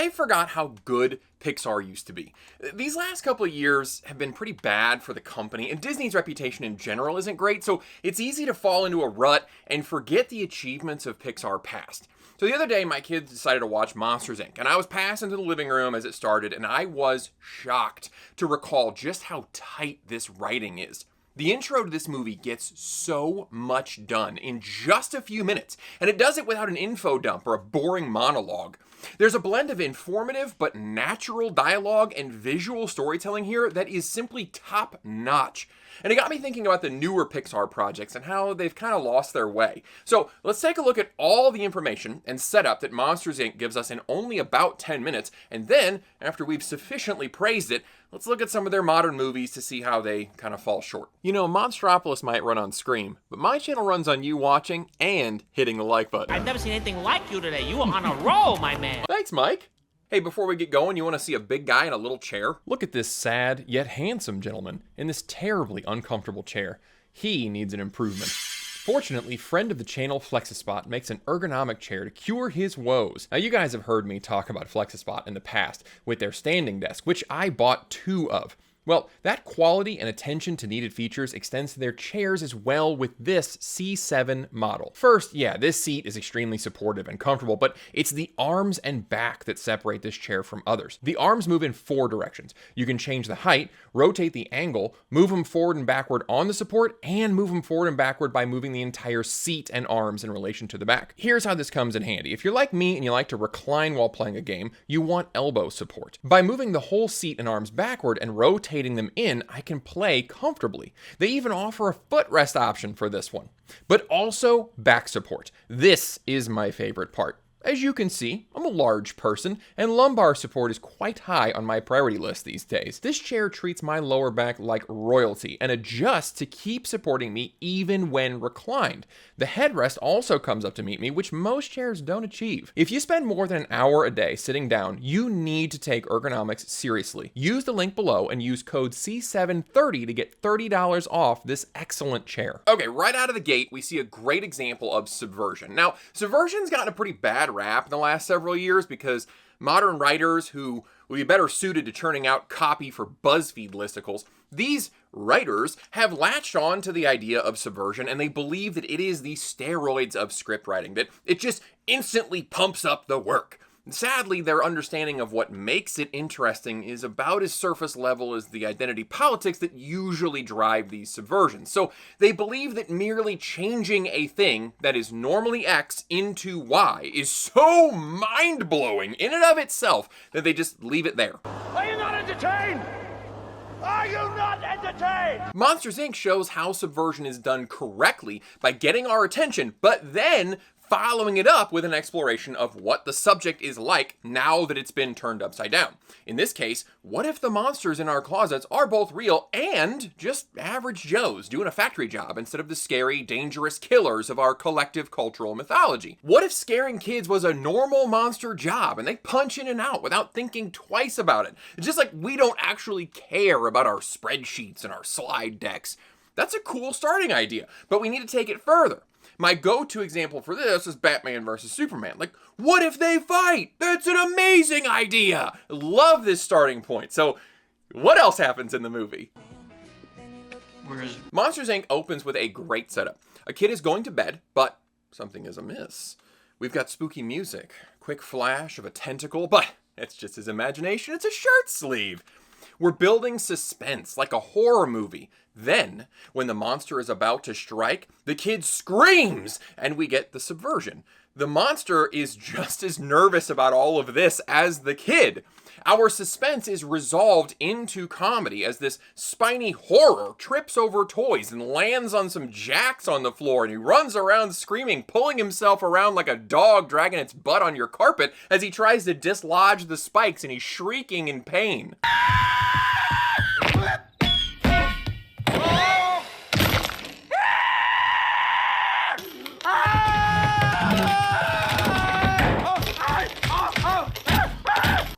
I forgot how good Pixar used to be. These last couple of years have been pretty bad for the company, and Disney's reputation in general isn't great, so it's easy to fall into a rut and forget the achievements of Pixar past. So the other day, my kids decided to watch Monsters, Inc., and I was passing to the living room as it started, and I was shocked to recall just how tight this writing is. The intro to this movie gets so much done in just a few minutes, and it does it without an info dump or a boring monologue. There's a blend of informative but natural dialogue and visual storytelling here that is simply top-notch. And it got me thinking about the newer Pixar projects and how they've kind of lost their way. So let's take a look at all the information and setup that Monsters, Inc. gives us in only about 10 minutes, and then, after we've sufficiently praised it, let's look at some of their modern movies to see how they kind of fall short. You know, Monstropolis might run on Scream, but my channel runs on you watching and hitting the like button. I've never seen anything like you today. You are on a roll, my man. Thanks, Mike. Hey, before we get going, you want to see a big guy in a little chair? Look at this sad yet handsome gentleman in this terribly uncomfortable chair. He needs an improvement. Fortunately, friend of the channel FlexiSpot makes an ergonomic chair to cure his woes. Now, you guys have heard me talk about FlexiSpot in the past with their standing desk, which I bought 2 of. Well, that quality and attention to needed features extends to their chairs as well with this C7 model. First, yeah, this seat is extremely supportive and comfortable, but it's the arms and back that separate this chair from others. The arms move in 4 directions. You can change the height, rotate the angle, move them forward and backward on the support, and move them forward and backward by moving the entire seat and arms in relation to the back. Here's how this comes in handy. If you're like me and you like to recline while playing a game, you want elbow support. By moving the whole seat and arms backward and rotating them in, I can play comfortably. They even offer a footrest option for this one, but also back support. This is my favorite part. As you can see, I'm a large person, and lumbar support is quite high on my priority list these days. This chair treats my lower back like royalty and adjusts to keep supporting me even when reclined. The headrest also comes up to meet me, which most chairs don't achieve. If you spend more than an hour a day sitting down, you need to take ergonomics seriously. Use the link below and use code C730 to get $30 off this excellent chair. Okay, right out of the gate, we see a great example of subversion. Now, subversion's gotten a pretty bad rap in the last several years because modern writers who would be better suited to churning out copy for BuzzFeed listicles, these writers have latched on to the idea of subversion, and they believe that it is the steroids of script writing, that it just instantly pumps up the work. Sadly, their understanding of what makes it interesting is about as surface level as the identity politics that usually drive these subversions. So they believe that merely changing a thing that is normally X into Y is so mind-blowing in and of itself that they just leave it there. Are you not entertained? Are you not entertained? Monsters, Inc. shows how subversion is done correctly by getting our attention, but then following it up with an exploration of what the subject is like now that it's been turned upside down. In this case, what if the monsters in our closets are both real and just average Joes doing a factory job instead of the scary, dangerous killers of our collective cultural mythology? What if scaring kids was a normal monster job and they punch in and out without thinking twice about it? It's just like we don't actually care about our spreadsheets and our slide decks. That's a cool starting idea, but we need to take it further. My go-to example for this is Batman versus Superman. Like, what if they fight? That's an amazing idea. Love this starting point. So, what else happens in the movie? Monsters, Inc. opens with a great setup. A kid is going to bed, but something is amiss. We've got spooky music, quick flash of a tentacle, but it's just his imagination. It's a shirt sleeve. We're building suspense like a horror movie. Then, when the monster is about to strike, the kid screams, and we get the subversion. The monster is just as nervous about all of this as the kid. Our suspense is resolved into comedy as this spiny horror trips over toys and lands on some jacks on the floor, and he runs around screaming, pulling himself around like a dog dragging its butt on your carpet as he tries to dislodge the spikes, and he's shrieking in pain.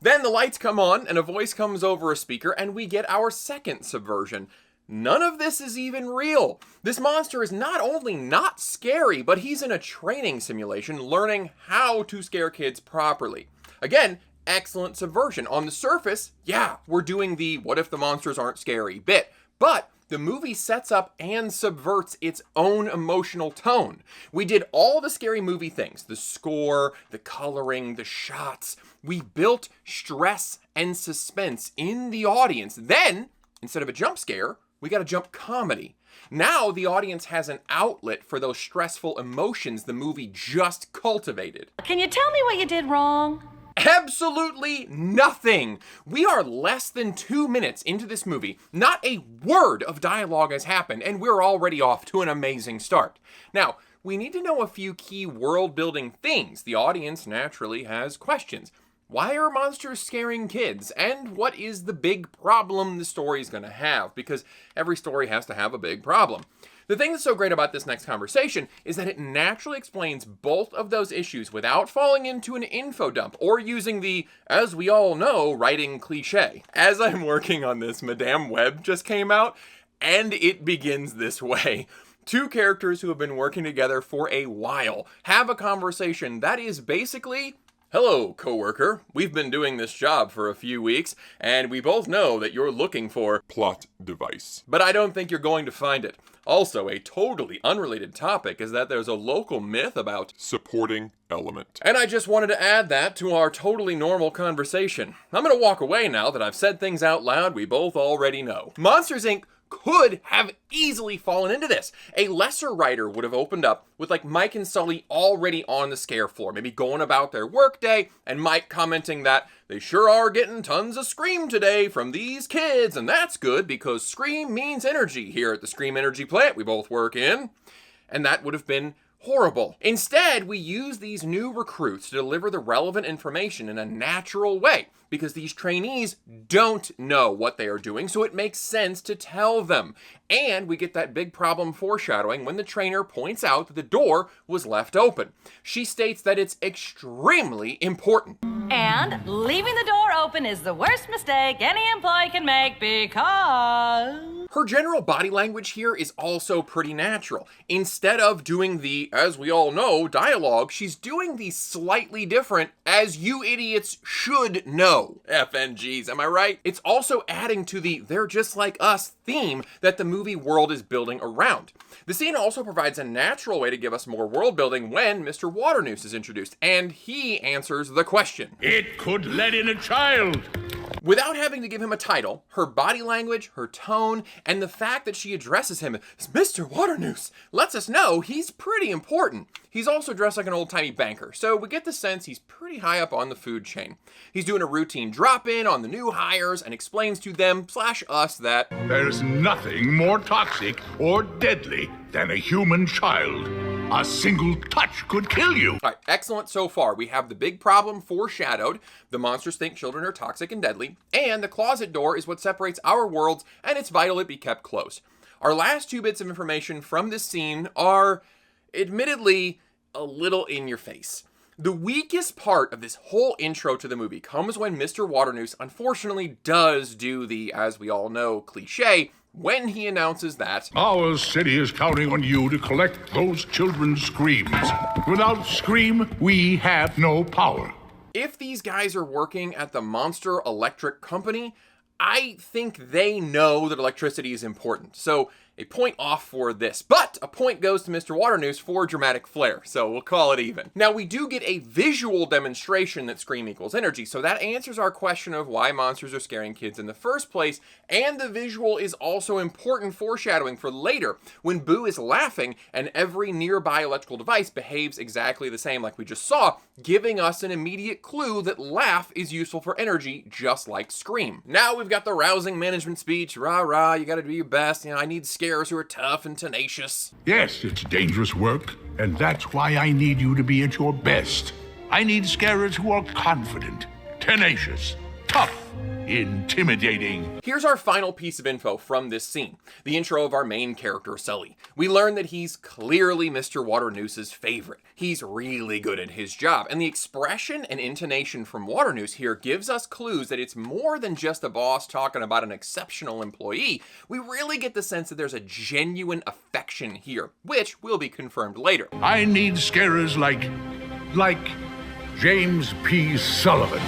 Then the lights come on and a voice comes over a speaker and we get our second subversion. None of this is even real. This monster is not only not scary, but he's in a training simulation learning how to scare kids properly. Again, excellent subversion. On the surface, yeah, we're doing the what if the monsters aren't scary bit, but the movie sets up and subverts its own emotional tone. We did all the scary movie things, the score, the coloring, the shots. We built stress and suspense in the audience. Then, instead of a jump scare, we got a jump comedy. Now the audience has an outlet for those stressful emotions the movie just cultivated. Can you tell me what you did wrong? Absolutely nothing. We are less than 2 minutes into this movie. Not a word of dialogue has happened, and we're already off to an amazing start. Now, we need to know a few key world-building things. The audience naturally has questions. Why are monsters scaring kids? And what is the big problem the story's gonna have? Because every story has to have a big problem. The thing that's so great about this next conversation is that it naturally explains both of those issues without falling into an info dump or using the, as we all know, writing cliche. As I'm working on this, Madame Web just came out, and it begins this way. Two characters who have been working together for a while have a conversation that is basically, hello, coworker. We've been doing this job for a few weeks, and we both know that you're looking for plot device. But I don't think you're going to find it. Also, a totally unrelated topic is that there's a local myth about Supporting element. and I just wanted to add that to our totally normal conversation. I'm gonna walk away now that I've said things out loud we both already know. Monsters, Inc. could have easily fallen into this. A lesser writer would have opened up with like Mike and Sully already on the scare floor, maybe going about their workday, and Mike commenting that they sure are getting tons of scream today from these kids, and that's good because scream means energy here at the Scream Energy plant we both work in. And that would have been horrible. Instead, we use these new recruits to deliver the relevant information in a natural way because these trainees don't know what they are doing, so it makes sense to tell them. And we get that big problem foreshadowing when the trainer points out that the door was left open. She states that it's extremely important. And leaving the door open is the worst mistake any employee can make because... Her general body language here is also pretty natural. Instead of doing the, as we all know, dialogue, she's doing the slightly different, as you idiots should know. FNGs, am I right? It's also adding to the they're just like us theme that the movie world is building around. The scene also provides a natural way to give us more world building when Mr. Waternoose is introduced, and he answers the question. It could let in a child. Without having to give him a title, her body language, her tone, and the fact that she addresses him as Mr. Waternoose lets us know he's pretty important. He's also dressed like an old-timey banker, so we get the sense he's pretty high up on the food chain. He's doing a routine drop-in on the new hires and explains to them/us that There's nothing more toxic or deadly than a human child. A single touch could kill you. All right, excellent so far. We have the big problem foreshadowed. The monsters think children are toxic and deadly. And the closet door is what separates our worlds, and it's vital it be kept closed. Our last two bits of information from this scene are, admittedly, a little in your face. The weakest part of this whole intro to the movie comes when Mr. Waternoose unfortunately does do the, as we all know, cliche, when he announces that Our city is counting on you to collect those children's screams. Without Scream, we have no power. if these guys are working at the Monster Electric Company, I think they know that electricity is important. So a point off for this, but a point goes to Mr. Waternoose for dramatic flair, so we'll call it even. Now we do get a visual demonstration that scream equals energy, so that answers our question of why monsters are scaring kids in the first place, and the visual is also important foreshadowing for later, when Boo is laughing and every nearby electrical device behaves exactly the same like we just saw, giving us an immediate clue that laugh is useful for energy, just like scream. Now we've got the rousing management speech, rah rah, you gotta do your best, I need scares who are tough and tenacious. Yes, it's dangerous work, and that's why I need you to be at your best. I need scarers who are confident, tenacious, tough, intimidating. Here's our final piece of info from this scene, the intro of our main character, Sully. We learn that he's clearly Mr. Waternoose's favorite. He's really good at his job, and the expression and intonation from Waternoose here gives us clues that it's more than just a boss talking about an exceptional employee. We really get the sense that there's a genuine affection here, which will be confirmed later. I need scarers like James P. Sullivan.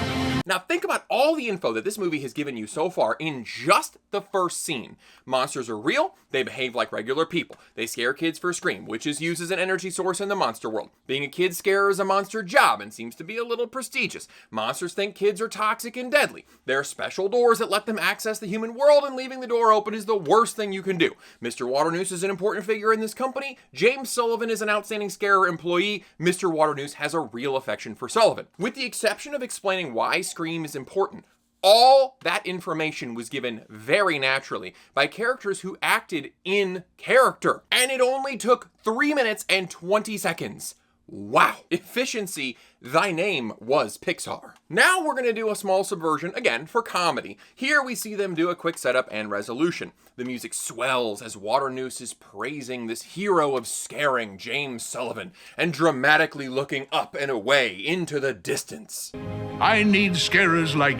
Now think about all the info that this movie has given you so far in just the first scene. Monsters are real, they behave like regular people. They scare kids for a scream, which is used as an energy source in the monster world. Being a kid scarer is a monster job and seems to be a little prestigious. Monsters think kids are toxic and deadly. There are special doors that let them access the human world, and leaving the door open is the worst thing you can do. Mr. Waternoose is an important figure in this company. James Sullivan is an outstanding scarer employee. Mr. Waternoose has a real affection for Sullivan. With the exception of explaining why Scream is important, all that information was given very naturally by characters who acted in character. And it only took 3 minutes and 20 seconds. Wow. Efficiency, thy name was Pixar. Now we're going to do a small subversion, again, for comedy. Here we see them do a quick setup and resolution. The music swells as Waternoose is praising this hero of scaring, James Sullivan, and dramatically looking up and away into the distance. I need scarers like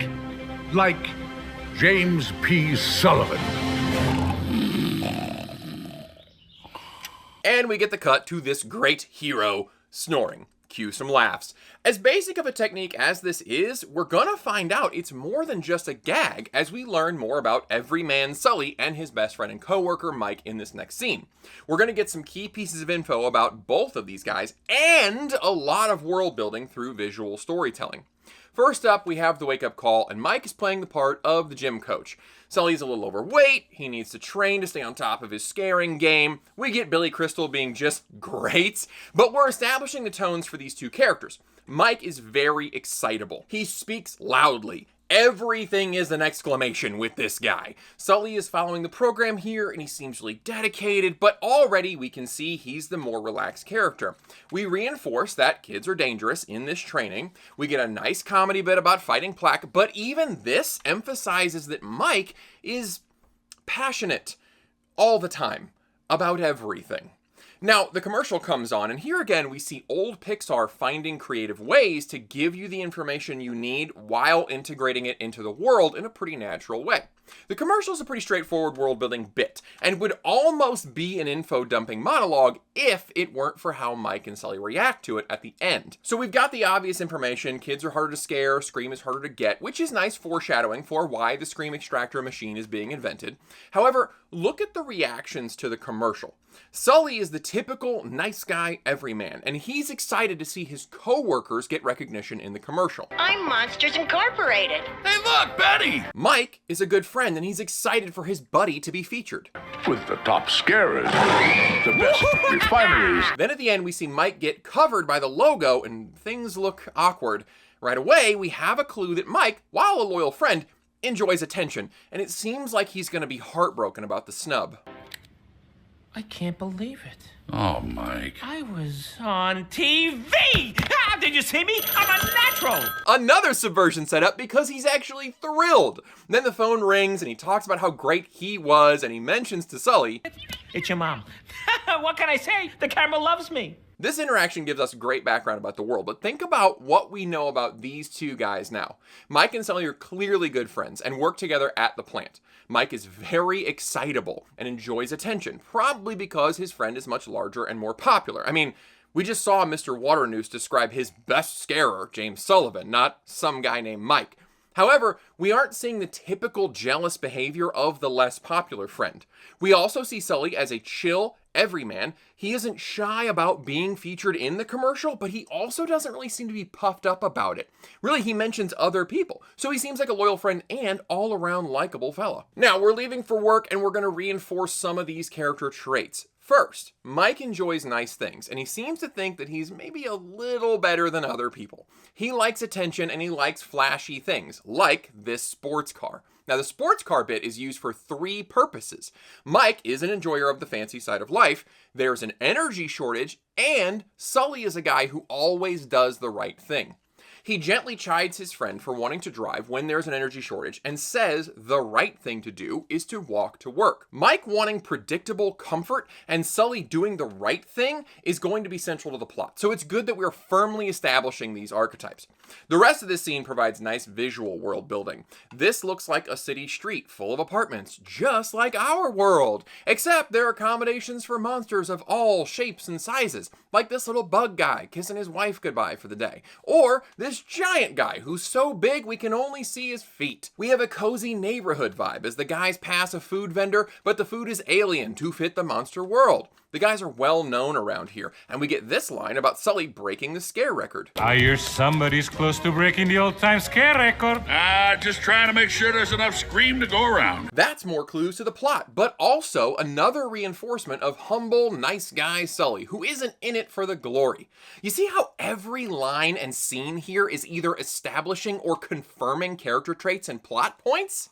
James P. Sullivan. And we get the cut to this great hero snoring. Cue some laughs. As basic of a technique as this is, we're gonna find out it's more than just a gag as we learn more about Everyman Sully and his best friend and coworker Mike in this next scene. We're gonna get some key pieces of info about both of these guys and a lot of world building through visual storytelling. First up, we have the wake-up call, and Mike is playing the part of the gym coach. Sully's a little overweight, he needs to train to stay on top of his scaring game. We get Billy Crystal being just great, but we're establishing the tones for these two characters. Mike is very excitable. He speaks loudly. Everything is an exclamation with this guy. Sully is following the program here, and he seems really dedicated, but already we can see he's the more relaxed character. We reinforce that kids are dangerous in this training. We get a nice comedy bit about fighting plaque, but even this emphasizes that Mike is passionate all the time about everything. Now, the commercial comes on, and here again we see old Pixar finding creative ways to give you the information you need while integrating it into the world in a pretty natural way. The commercial is a pretty straightforward world-building bit, and would almost be an info-dumping monologue if it weren't for how Mike and Sully react to it at the end. So we've got the obvious information: kids are harder to scare, Scream is harder to get, which is nice foreshadowing for why the Scream extractor machine is being invented. However, look at the reactions to the commercial. Sully is the typical nice guy everyman, and he's excited to see his co-workers get recognition in the commercial. I'm Monsters Incorporated. Hey, look, Betty! Mike is a good friend, and he's excited for his buddy to be featured. With the top scarers, the best refineries. Then at the end, we see Mike get covered by the logo, and things look awkward. Right away, we have a clue that Mike, while a loyal friend, enjoys attention, and it seems like he's going to be heartbroken about the snub. I can't believe it. Oh, Mike. I was on TV! Ah, did you see me? I'm a natural! Another subversion set up because he's actually thrilled. Then the phone rings and he talks about how great he was, and he mentions to Sully, It's your mom. What can I say? The camera loves me. This interaction gives us great background about the world, but think about what we know about these two guys now. Mike and Sully are clearly good friends and work together at the plant. Mike is very excitable and enjoys attention, probably because his friend is much larger and more popular. I mean, we just saw Mr. Waternoose describe his best scarer, James Sullivan, not some guy named Mike. However, we aren't seeing the typical jealous behavior of the less popular friend. We also see Sully as a chill everyman. He isn't shy about being featured in the commercial, but he also doesn't really seem to be puffed up about it. Really, he mentions other people, so he seems like a loyal friend and all-around likable fella. Now, we're leaving for work, and we're going to reinforce some of these character traits. First, Mike enjoys nice things, and he seems to think that he's maybe a little better than other people. He likes attention, and he likes flashy things, like this sports car. Now, the sports car bit is used for 3 purposes. Mike is an enjoyer of the fancy side of life, there's an energy shortage, and Sully is a guy who always does the right thing. He gently chides his friend for wanting to drive when there's an energy shortage and says the right thing to do is to walk to work. Mike wanting predictable comfort and Sully doing the right thing is going to be central to the plot. So it's good that we're firmly establishing these archetypes. The rest of this scene provides nice visual world building. This looks like a city street full of apartments, just like our world, except there are accommodations for monsters of all shapes and sizes, like this little bug guy kissing his wife goodbye for the day, or this giant guy who's so big we can only see his feet. We have a cozy neighborhood vibe as the guys pass a food vendor, but the food is alien to fit the monster world. The guys are well known around here, and we get this line about Sully breaking the scare record. I hear somebody's close to breaking the old-time scare record. Just trying to make sure there's enough scream to go around. That's more clues to the plot, but also another reinforcement of humble, nice guy Sully, who isn't in it for the glory. You see how every line and scene here is either establishing or confirming character traits and plot points?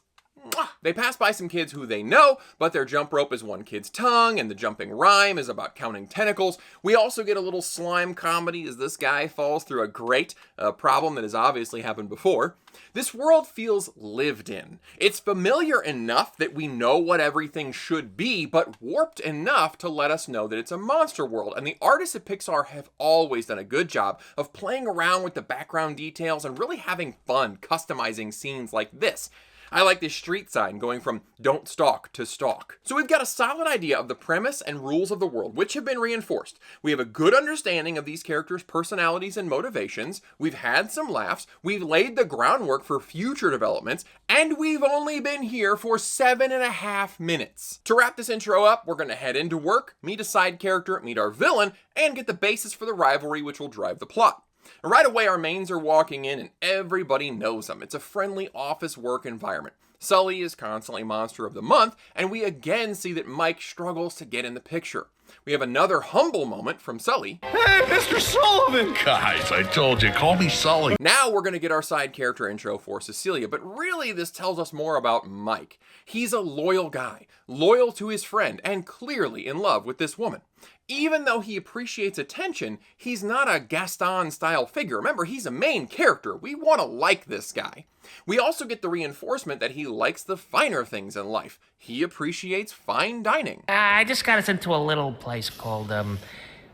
They pass by some kids who they know, but their jump rope is one kid's tongue, and the jumping rhyme is about counting tentacles. We also get a little slime comedy as this guy falls through a grate, a problem that has obviously happened before. This world feels lived in. It's familiar enough that we know what everything should be, but warped enough to let us know that it's a monster world. And the artists at Pixar have always done a good job of playing around with the background details and really having fun customizing scenes like this. I like this street sign going from don't stalk to stalk. So we've got a solid idea of the premise and rules of the world, which have been reinforced. We have a good understanding of these characters' personalities and motivations. We've had some laughs. We've laid the groundwork for future developments, and we've only been here for 7.5 minutes. To wrap this intro up, we're going to head into work, meet a side character, meet our villain, and get the basis for the rivalry which will drive the plot. Right away, our mains are walking in and everybody knows them. It's a friendly office work environment. Sully is constantly Monster of the Month, and we again see that Mike struggles to get in the picture. We have another humble moment from Sully. Hey, Mr. Sullivan! Guys, I told you, call me Sully. Now we're going to get our side character intro for Cecilia, but really this tells us more about Mike. He's a loyal guy, loyal to his friend, and clearly in love with this woman. Even though he appreciates attention, he's not a Gaston-style figure. Remember, he's a main character. We want to like this guy. We also get the reinforcement that he likes the finer things in life. He appreciates fine dining. I just got us into a little place called,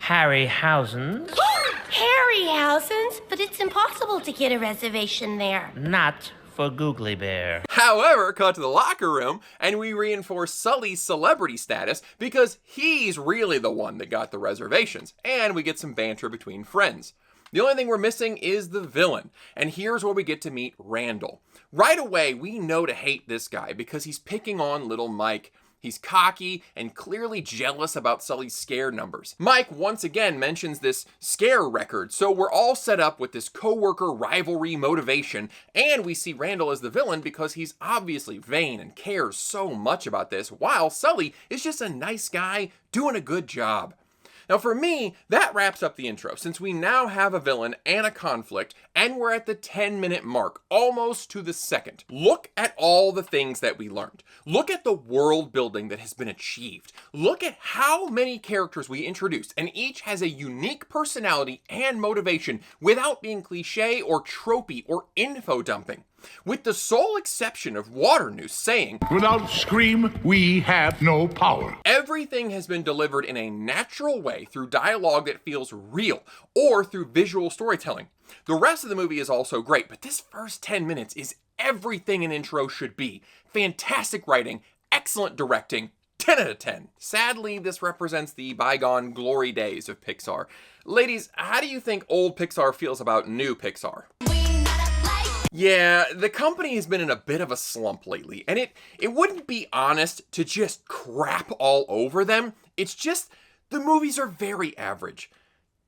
Harryhausen's. Harryhausen's? But it's impossible to get a reservation there. Not for Googly Bear. However, cut to the locker room, and we reinforce Sully's celebrity status because he's really the one that got the reservations, and we get some banter between friends. The only thing we're missing is the villain, and here's where we get to meet Randall. Right away, we know to hate this guy because he's picking on little Mike. He's cocky and clearly jealous about Sully's scare numbers. Mike once again mentions this scare record, so we're all set up with this coworker rivalry motivation, and we see Randall as the villain because he's obviously vain and cares so much about this, while Sully is just a nice guy doing a good job. Now for me, that wraps up the intro, since we now have a villain and a conflict, and we're at the 10-minute mark, almost to the second. Look at all the things that we learned. Look at the world building that has been achieved. Look at how many characters we introduced, and each has a unique personality and motivation without being cliche or tropey or info dumping. With the sole exception of Waternoose saying, Without Scream, we have no power. Everything has been delivered in a natural way through dialogue that feels real or through visual storytelling. The rest of the movie is also great, but this first 10 minutes is everything an intro should be. Fantastic writing, excellent directing, 10 out of 10. Sadly, this represents the bygone glory days of Pixar. Ladies, how do you think old Pixar feels about new Pixar? Yeah, the company has been in a bit of a slump lately, and it wouldn't be honest to just crap all over them. It's just the movies are very average.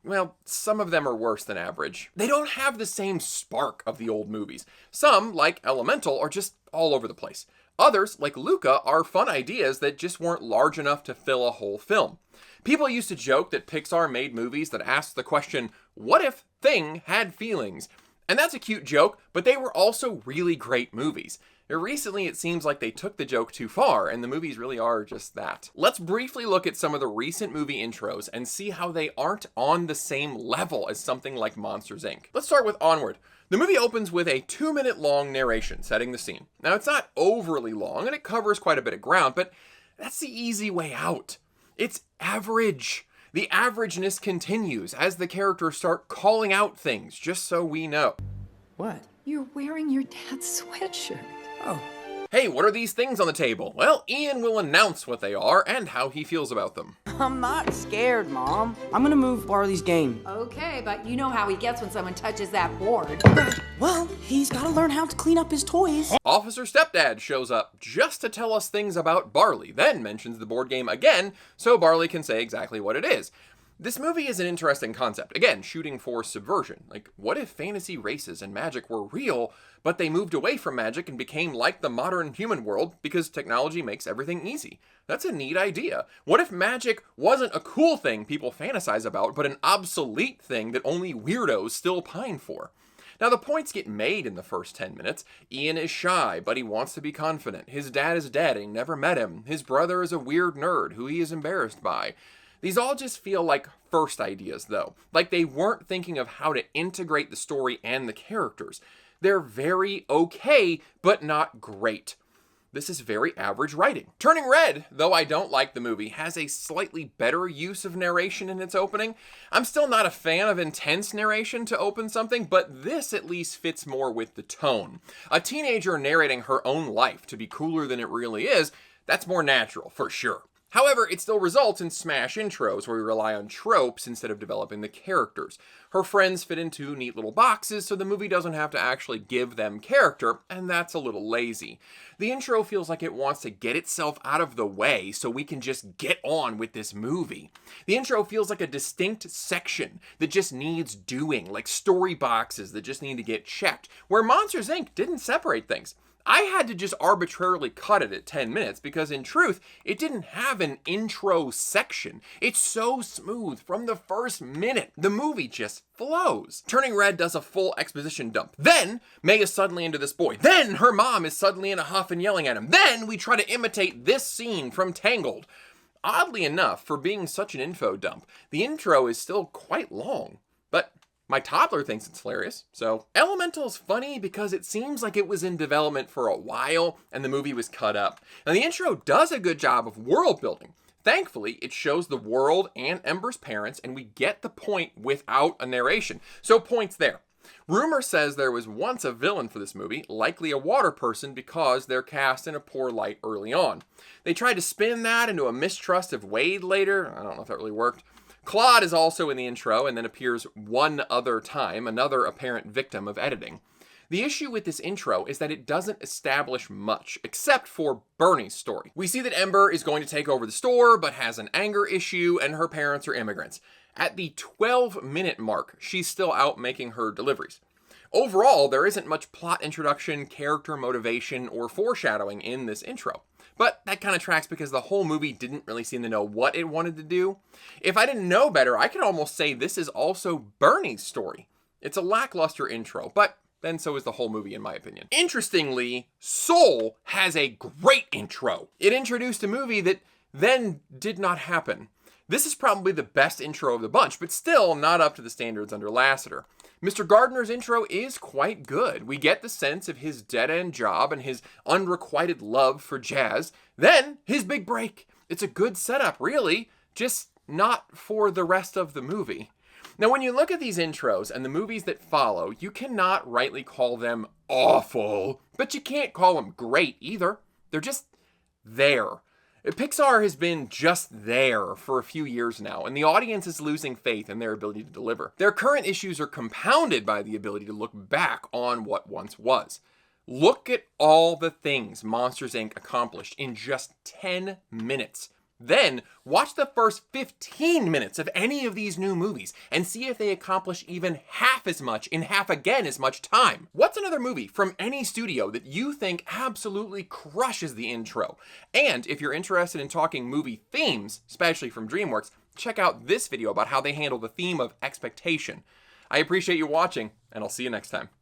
Well, some of them are worse than average. They don't have the same spark of the old movies. Some, like Elemental, are just all over the place. Others, like Luca, are fun ideas that just weren't large enough to fill a whole film. People used to joke that Pixar made movies that asked the question, what if Thing had feelings? And that's a cute joke, but they were also really great movies. Recently, it seems like they took the joke too far, and the movies really are just that. Let's briefly look at some of the recent movie intros and see how they aren't on the same level as something like Monsters, Inc. Let's start with Onward. The movie opens with a 2-minute long narration setting the scene. Now, it's not overly long, and it covers quite a bit of ground, but that's the easy way out. It's average. The averageness continues as the characters start calling out things, just so we know. What? You're wearing your dad's sweatshirt. Oh. Hey, what are these things on the table? Well, Ian will announce what they are and how he feels about them. I'm not scared, Mom. I'm gonna move Barley's game. Okay, but you know how he gets when someone touches that board. Well, he's gotta learn how to clean up his toys. Officer Stepdad shows up just to tell us things about Barley, then mentions the board game again so Barley can say exactly what it is. This movie is an interesting concept. Again, shooting for subversion. Like, what if fantasy races and magic were real, but they moved away from magic and became like the modern human world because technology makes everything easy? That's a neat idea. What if magic wasn't a cool thing people fantasize about, but an obsolete thing that only weirdos still pine for? Now, the points get made in the first 10 minutes. Ian is shy, but he wants to be confident. His dad is dead and he never met him. His brother is a weird nerd who he is embarrassed by. These all just feel like first ideas, though. Like they weren't thinking of how to integrate the story and the characters. They're very okay, but not great. This is very average writing. Turning Red, though I don't like the movie, has a slightly better use of narration in its opening. I'm still not a fan of intense narration to open something, but this at least fits more with the tone. A teenager narrating her own life to be cooler than it really is, that's more natural, for sure. However, it still results in smash intros where we rely on tropes instead of developing the characters. Her friends fit into neat little boxes, so the movie doesn't have to actually give them character, and that's a little lazy. The intro feels like it wants to get itself out of the way so we can just get on with this movie. The intro feels like a distinct section that just needs doing, like story boxes that just need to get checked, where Monsters, Inc. didn't separate things. I had to just arbitrarily cut it at 10 minutes because in truth, it didn't have an intro section. It's so smooth from the first minute. The movie just flows. Turning Red does a full exposition dump. Then, May is suddenly into this boy. Then, her mom is suddenly in a huff and yelling at him. Then, we try to imitate this scene from Tangled. Oddly enough, for being such an info dump, the intro is still quite long. But my toddler thinks it's hilarious, so Elemental's funny because it seems like it was in development for a while and the movie was cut up. Now the intro does a good job of world building. Thankfully, it shows the world and Ember's parents and we get the point without a narration. So points there. Rumor says there was once a villain for this movie, likely a water person because they're cast in a poor light early on. They tried to spin that into a mistrust of Wade later. I don't know if that really worked. Claude is also in the intro and then appears one other time, another apparent victim of editing. The issue with this intro is that it doesn't establish much, except for Bernie's story. We see that Ember is going to take over the store, but has an anger issue, and her parents are immigrants. At the 12-minute mark, she's still out making her deliveries. Overall, there isn't much plot introduction, character motivation, or foreshadowing in this intro. But that kind of tracks because the whole movie didn't really seem to know what it wanted to do. If I didn't know better, I could almost say this is also Bernie's story. It's a lackluster intro, but then so is the whole movie in my opinion. Interestingly, Soul has a great intro. It introduced a movie that then did not happen. This is probably the best intro of the bunch, but still not up to the standards under Lasseter. Mr. Gardner's intro is quite good. We get the sense of his dead-end job and his unrequited love for jazz. Then, his big break. It's a good setup, really, just not for the rest of the movie. Now, when you look at these intros and the movies that follow, you cannot rightly call them awful, but you can't call them great either. They're just there. Pixar has been just there for a few years now, and the audience is losing faith in their ability to deliver. Their current issues are compounded by the ability to look back on what once was. Look at all the things Monsters, Inc. accomplished in just 10 minutes. Then, watch the first 15 minutes of any of these new movies and see if they accomplish even half as much in half again as much time. What's another movie from any studio that you think absolutely crushes the intro? And if you're interested in talking movie themes, especially from DreamWorks, check out this video about how they handle the theme of expectation. I appreciate you watching, and I'll see you next time.